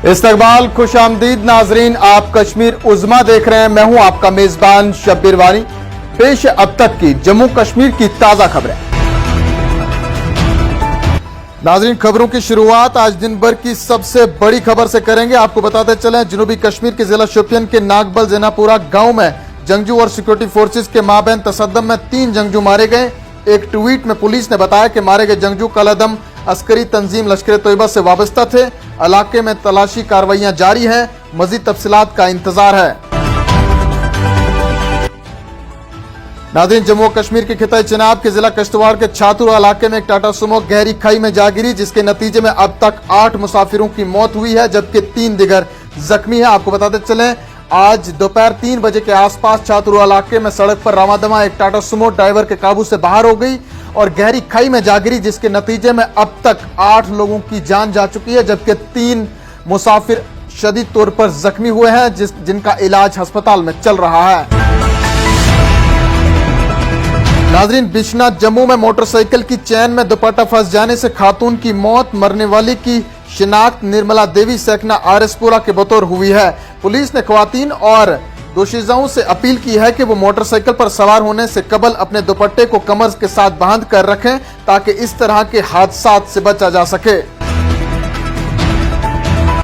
इस्तकबाल खुशामदीद नाजरीन, आप कश्मीर उज़्मा देख रहे हैं। मैं हूं आपका मेजबान शब्बीर वानी। पेश अब तक की जम्मू कश्मीर की ताजा खबरें। नाजरीन, खबरों की शुरुआत आज दिन भर की सबसे बड़ी खबर से करेंगे। आपको बताते चलें, जनूबी कश्मीर के जिला शोपियन के नागबल जैनापुरा गांव में जंगजू और सिक्योरिटी फोर्सेस के माबैन तसद्दम में 3 जंगजू मारे गए। एक ट्वीट में पुलिस ने बताया कि मारे गए जंगजू कलअदम अस्करी तंजीम लश्कर तोयबा से वाबस्ता थे। इलाके में तलाशी कार्रवाइयां जारी हैं। मजीद तफसीलात का इंतजार है। नाज़रीन, जम्मू कश्मीर के खिताई चिनाब के जिला किश्तवाड़ के छातुरा इलाके में एक टाटा सुमो गहरी खाई में जा गिरी, जिसके नतीजे में अब तक 8 मुसाफिरों की मौत हुई है, जबकि 3 दिगर जख्मी है। आपको बताते चलें, आज दोपहर 3 बजे के आसपास छातुरा इलाके में सड़क पर रामादमा एक टाटा सुमो ड्राइवर के काबू से बाहर हो गई और गहरी खाई में जा गिरी, जिसके नतीजे में अब तक 8 लोगों की जान जा चुकी है, जबकि 3 मुसाफिर शदीद तौर पर जख्मी हुए हैं, जिनका इलाज अस्पताल में चल रहा है। नाजरीन, बिश्नाथ जम्मू में मोटरसाइकिल की चैन में दुपट्टा फंस जाने से खातून की मौत। मरने वाली की शिनाख्त निर्मला देवी सेकना आरएसपुरा के बतौर हुई है। पुलिस ने खवातीन और दोशीजाओं से अपील की है कि वो मोटरसाइकिल पर सवार होने से कबल अपने दुपट्टे को कमर के साथ बांध कर रखें, ताकि इस तरह के हादसात से बचा जा सके।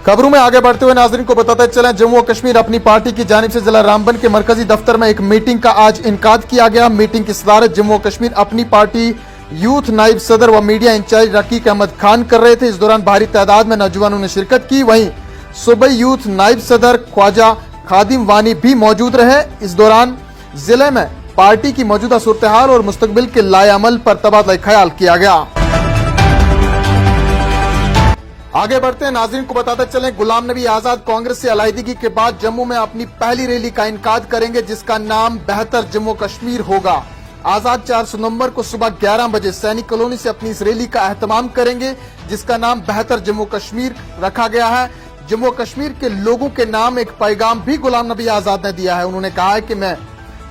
खबरों में आगे बढ़ते हुए नाजरीन को बताते चलें, जम्मू कश्मीर अपनी पार्टी की जानिब से जिला रामबन के मरकजी दफ्तर में एक मीटिंग का आज इनकाद किया गया। मीटिंग की सदारत जम्मू कश्मीर अपनी पार्टी यूथ नाइब सदर व मीडिया इंचार्ज रकीक अहमद खान कर रहे थे। इस दौरान भारी तादाद में नौजवानों ने शिरकत की। वहीं सूबाई यूथ नाइब सदर ख्वाजा खादिम वानी भी मौजूद रहे। इस दौरान जिले में पार्टी की मौजूदा सूरत हाल और मुस्तकबिल के लाएअमल पर तबादला ख्याल किया गया। आगे बढ़ते हैं, नाज़रीन को बताते चलें, गुलाम नबी आजाद कांग्रेस से अलहदगी के बाद जम्मू में अपनी पहली रैली का इनकाद करेंगे, जिसका नाम बेहतर जम्मू कश्मीर होगा। आजाद 4 नवंबर को सुबह 11 बजे सैनिक कॉलोनी से अपनी इस रैली का एहतमाम करेंगे, जिसका नाम बेहतर जम्मू कश्मीर रखा गया है। जम्मू कश्मीर के लोगों के नाम एक पैगाम भी गुलाम नबी आजाद ने दिया है। उन्होंने कहा है कि मैं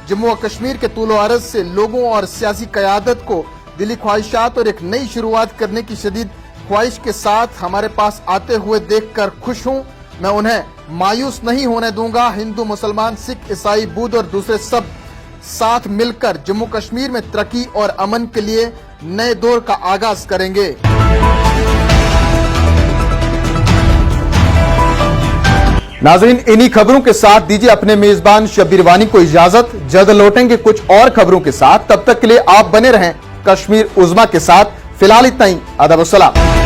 जम्मू कश्मीर के तूलो अर्ज से लोगों और सियासी क़यादत को दिली ख्वाहिशात और एक नई शुरुआत करने की शदीद ख्वाहिश के साथ हमारे पास आते हुए देखकर खुश हूं। मैं उन्हें मायूस नहीं होने दूंगा। हिंदू, मुसलमान, सिख, ईसाई, बुद्ध और दूसरे सब साथ मिलकर जम्मू कश्मीर में तरक्की और अमन के लिए नए दौर का आगाज करेंगे। नाज़रीन, इन्हीं खबरों के साथ दीजिए अपने मेजबान शब्बीर वानी को इजाजत। जल्द लौटेंगे कुछ और खबरों के साथ। तब तक के लिए आप बने रहें कश्मीर उज़्मा के साथ। फिलहाल इतना ही। अदब सलाम।